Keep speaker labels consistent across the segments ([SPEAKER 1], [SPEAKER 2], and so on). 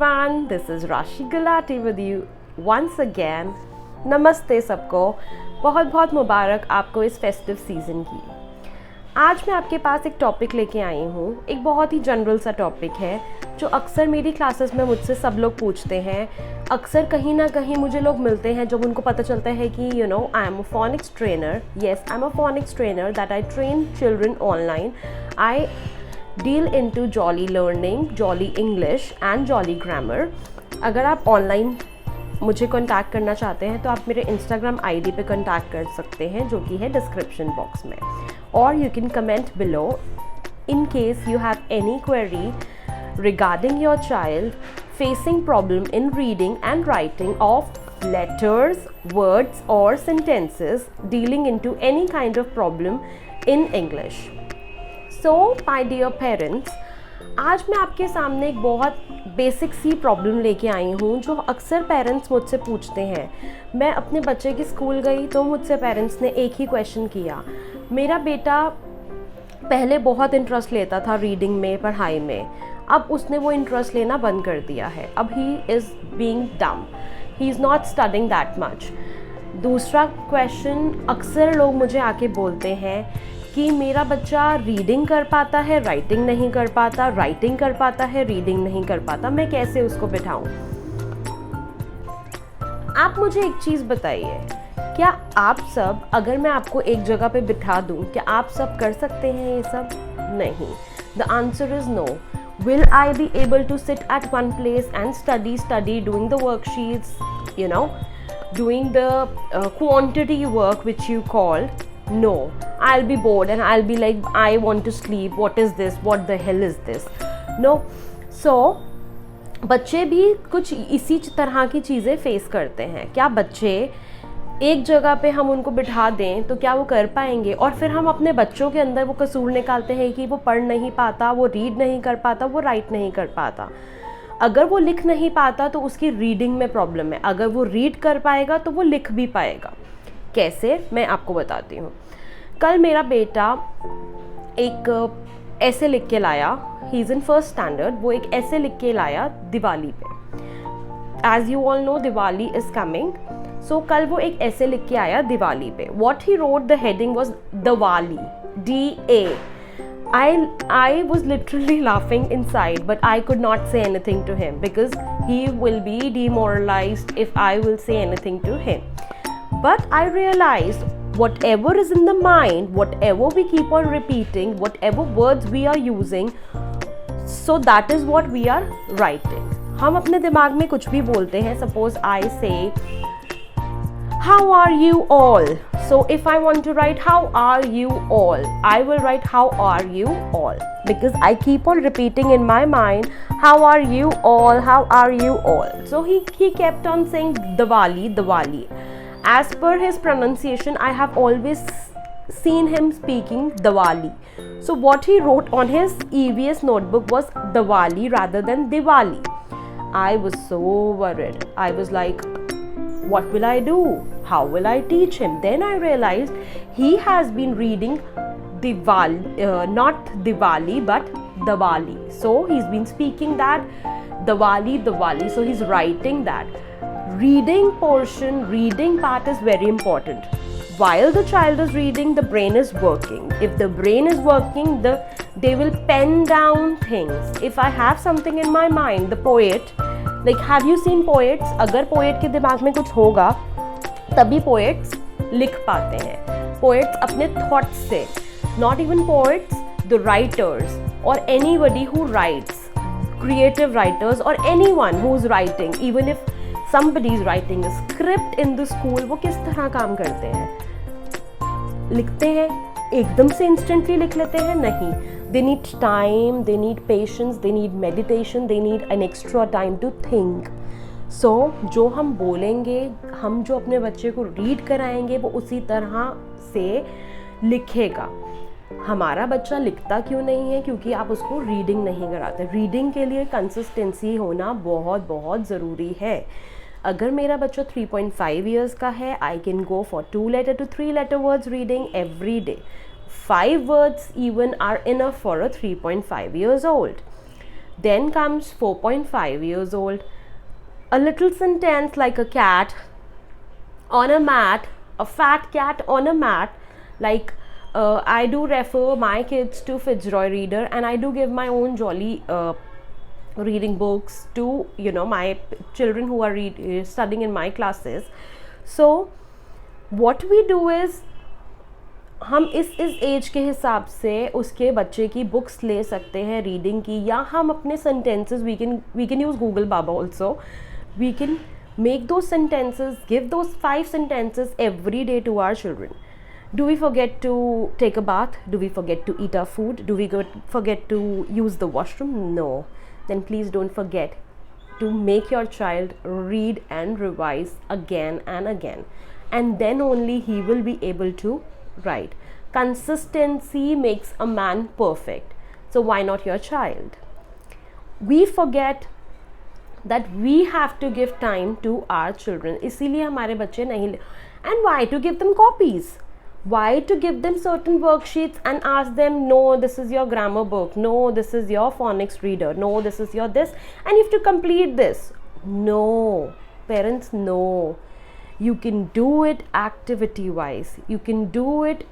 [SPEAKER 1] everyone, this is Rashi Gulati with you once again. नमस्ते सबको, बहुत बहुत मुबारक आपको इस फेस्टिव सीज़न की। आज मैं आपके पास एक टॉपिक लेके आई हूँ। एक बहुत ही जनरल सा टॉपिक है जो अक्सर मेरी क्लासेस में मुझसे सब लोग पूछते हैं। अक्सर कहीं ना कहीं मुझे लोग मिलते हैं जब उनको पता चलता है कि I am a phoenix trainer. Yes, I am a phoenix trainer that I train children online. I deal into jolly learning, jolly English and jolly grammar. अगर आप ऑनलाइन मुझे कांटेक्ट करना चाहते हैं तो आप मेरे इंस्टाग्राम आईडी पे कांटेक्ट कर सकते हैं जो कि है डिस्क्रिप्शन बॉक्स में, और you can comment below in case you have any query regarding your child facing problem in reading and writing of letters, words or sentences, dealing into any kind of problem in English. So my dear parents, आज मैं आपके सामने एक बहुत basic सी problem लेके आई हूँ जो अक्सर पेरेंट्स मुझसे पूछते हैं। मैं अपने बच्चे की स्कूल गई तो मुझसे पेरेंट्स ने एक ही क्वेश्चन किया। मेरा बेटा पहले बहुत इंटरेस्ट लेता था रीडिंग में, पढ़ाई में, अब उसने वो इंटरेस्ट लेना बंद कर दिया है। अब ही इज़ बीइंग डम, he is not studying that much. दूसरा क्वेश्चन, अक्सर लोग मुझे आके बोलते हैं कि मेरा बच्चा रीडिंग कर पाता है, राइटिंग नहीं कर पाता, राइटिंग कर पाता है, रीडिंग नहीं कर पाता, मैं कैसे उसको बिठाऊं? आप मुझे एक चीज़ बताइए, क्या आप सब, अगर मैं आपको एक जगह पे बिठा दूं, क्या आप सब कर सकते हैं ये सब? नहीं। The answer is no. Will I be able to sit at one place and study, doing the worksheets, doing the quantity work which you call? No. I'll be bored and I'll be like, I want to sleep. What is this? What the hell is this? No. So, बच्चे भी कुछ इसी तरह की चीज़ें face करते हैं। क्या बच्चे एक जगह पे हम उनको बिठा दें तो क्या वो कर पाएंगे? और फिर हम अपने बच्चों के अंदर वो कसूर निकालते हैं कि वो पढ़ नहीं पाता, वो रीड नहीं कर पाता, वो राइट नहीं कर पाता। अगर वो लिख नहीं पाता तो उसकी रीडिंग में प्रॉब्लम है। अगर वो रीड कर पाएगा तो वो लिख भी पाएगा। कैसे, मैं आपको बताती हूँ। कल मेरा बेटा एक ऐसे लिख के लाया, he is in first standard. वो एक ऐसे लिख के लाया दिवाली पे। As you all know, Diwali is coming. So कल वो एक ऐसे लिख के आया दिवाली पे। What he wrote, the heading was Diwali, DA. I was literally laughing inside, but I could not say anything to him because he will be demoralized if I will say anything to him. But I realized whatever is in the mind, whatever we keep on repeating, whatever words we are using, so that is what we are writing. हम अपने दिमाग में कुछ भी बोलते हैं. Suppose I say, how are you all? So if I want to write how are you all, I will write how are you all, because I keep on repeating in my mind, how are you all, how are you all. So he kept on saying Diwali, Diwali. As per his pronunciation, I have always seen him speaking Diwali. So what he wrote on his EVS notebook was Diwali rather than Diwali. I was so worried. I was like, what will I do? How will I teach him? Then I realized he has been reading Diwali, not Diwali but Diwali. So he's been speaking that Diwali, Diwali. So he's writing that. Reading portion, reading part is very important. While the child is reading, the brain is working. If the brain is working, they will pen down things. If I have something in my mind, the poet, like have you seen poets? अगर poet के दिमाग में कुछ होगा तभी poets लिख पाते हैं। Poets अपने thoughts से, not even poets, the writers or anybody who writes, creative writers or anyone who's writing, even if somebody is writing a script in the school, वो किस तरह काम करते हैं? लिखते हैं, एकदम से instantly लिख लेते हैं? नहीं। They need time, they need patience, they need meditation, they need an extra time to think. So, जो हम बोलेंगे, हम जो अपने बच्चे को रीड कराएंगे वो उसी तरह से लिखेगा। हमारा बच्चा लिखता क्यों नहीं है? क्योंकि आप उसको रीडिंग नहीं कराते। रीडिंग के लिए कंसिस्टेंसी होना बहुत बहुत ज़रूरी है। अगर मेरा बच्चा 3.5 ईयर्स का है, I can go for 2 letter to 3 letter words reading every day. 5 words even are enough for a 3.5 years old. Then comes 4.5 years old. A little sentence like a cat on a mat, a fat cat on a mat, like I do refer my kids to Fitzroy Reader, and I do give my own jolly reading books to my children who are studying in my classes. So what we do is हम इस as के हिसाब से उसके बच्चे की books ले सकते हैं रीडिंग की, या हम अपने sentences we can use Google बाबा also. We can make those sentences, give those 5 sentences every day to our children. Do we forget to take a bath? Do we forget to eat our food? Do we forget to use the washroom? No. Then please don't forget to make your child read and revise again and again, and then only he will be able to write. Consistency makes a man perfect. So why not your child? We forget that we have to give time to our children. इसीलिए हमारे बच्चे नहीं. And why to give them copies? Why to give them certain worksheets and ask them, no, this is your grammar book, no, this is your phonics reader, no, this is your this, and you have to complete this? No, parents, no. You can do it activity wise. You can do it,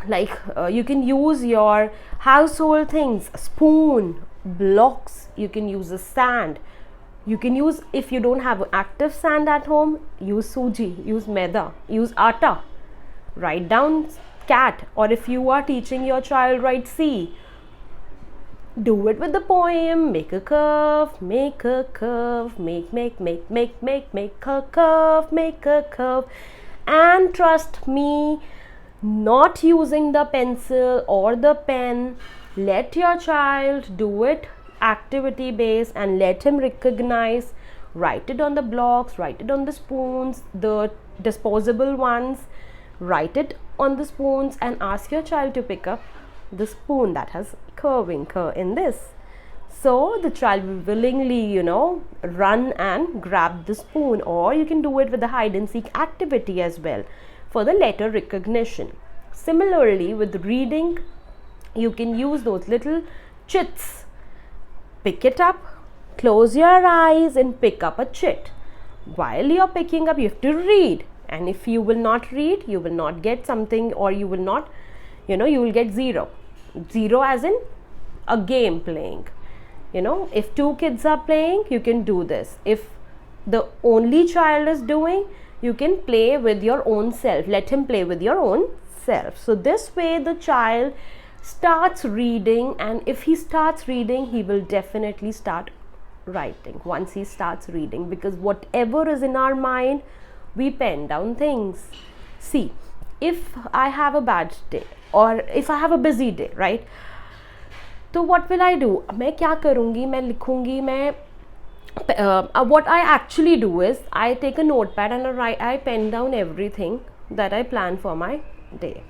[SPEAKER 1] like you can use your household things, spoon, blocks. You can use a sand. You can use, if you don't have active sand at home, use suji, use maida, use atta. Write down cat. Or if you are teaching your child, write C. Do it with the poem. Make a curve, make a curve, make a curve, make a curve. And trust me, not using the pencil or the pen. Let your child do it activity based and let him recognize. Write it on the blocks, write it on the spoons, the disposable ones. Write it on the spoons and ask your child to pick up the spoon that has curving in this. So the child will willingly, run and grab the spoon. Or you can do it with the hide and seek activity as well for the letter recognition. Similarly, with reading, you can use those little chits. Pick it up, close your eyes and pick up a chit. While you're picking up, you have to read. And if you will not read, you will not get something, or you will not, you will get 0. 0 as in a game playing. If 2 kids are playing, you can do this. If the only child is doing, you can play with your own self. Let him play with your own self. So this way the child starts reading, and if he starts reading, he will definitely start writing once he starts reading, because whatever is in our mind, we pen down things. See, if I have a bad day or if I have a busy day, right? So what will I do? मैं क्या करूँगी? मैं लिखूँगी. What I actually do is I take a notepad and I pen down everything that I plan for my day.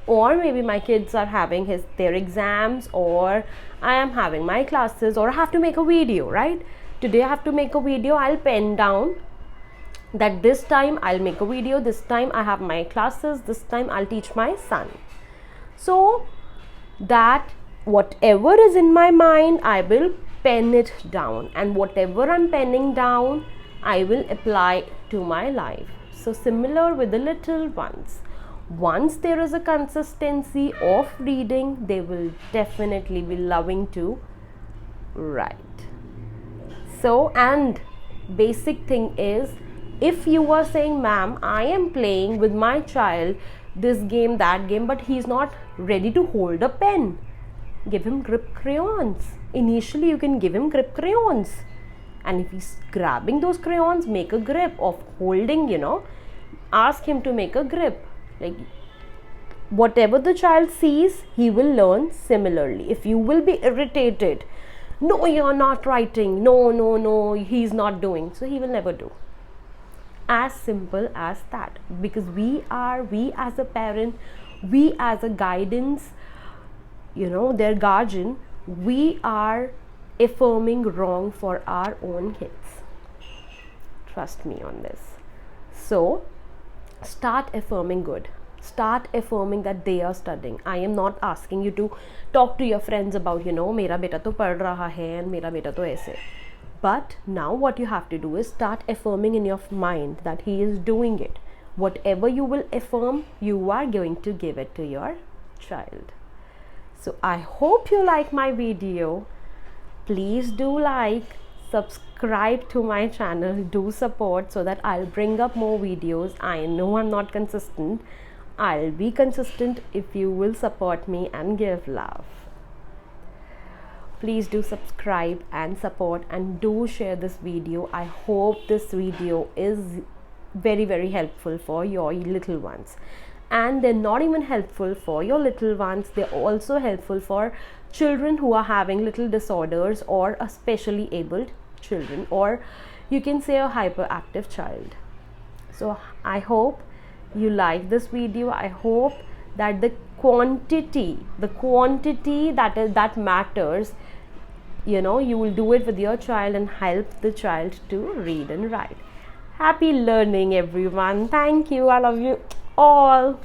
[SPEAKER 1] Or maybe my kids are having their exams, or I am having my classes, or I have to make a video, right? Today I have to make a video. I'll pen down that this time I'll make a video, this time I have my classes, this time I'll teach my son. So that whatever is in my mind, I will pen it down, and whatever I'm penning down, I will apply to my life. So similar with the little ones. Once there is a consistency of reading, they will definitely be loving to write. So, and basic thing is, if you are saying, ma'am, I am playing with my child this game, that game, but he's not ready to hold a pen, give him grip crayons. Initially you can give him grip crayons, and if he's grabbing those crayons, make a grip of holding, ask him to make a grip. Like whatever the child sees, he will learn similarly. If you will be irritated, no, you're not writing, no, he's not doing, so he will never do. As simple as that. Because we as a parent, we as a guidance, their guardian, we are affirming wrong for our own kids. Trust me on this. So start affirming good. Start affirming that they are studying. I am not asking you to talk to your friends about, मेरा बेटा तो पढ़ रहा है and मेरा बेटा तो ऐसे. But now what you have to do is start affirming in your mind that he is doing it. Whatever you will affirm, you are going to give it to your child. So I hope you like my video. Please do like, subscribe to my channel, do support so that I'll bring up more videos. I know I'm not consistent. I'll be consistent if you will support me and give love. Please do subscribe and support, and do share this video. I hope this video is very, very helpful for your little ones. And they're not even helpful for your little ones, they're also helpful for children who are having little disorders, or a specially abled children, or you can say a hyperactive child. So I hope you like this video. I hope that the quantity that matters, you will do it with your child and help the child to read and write. Happy learning, everyone. Thank you. I love you all.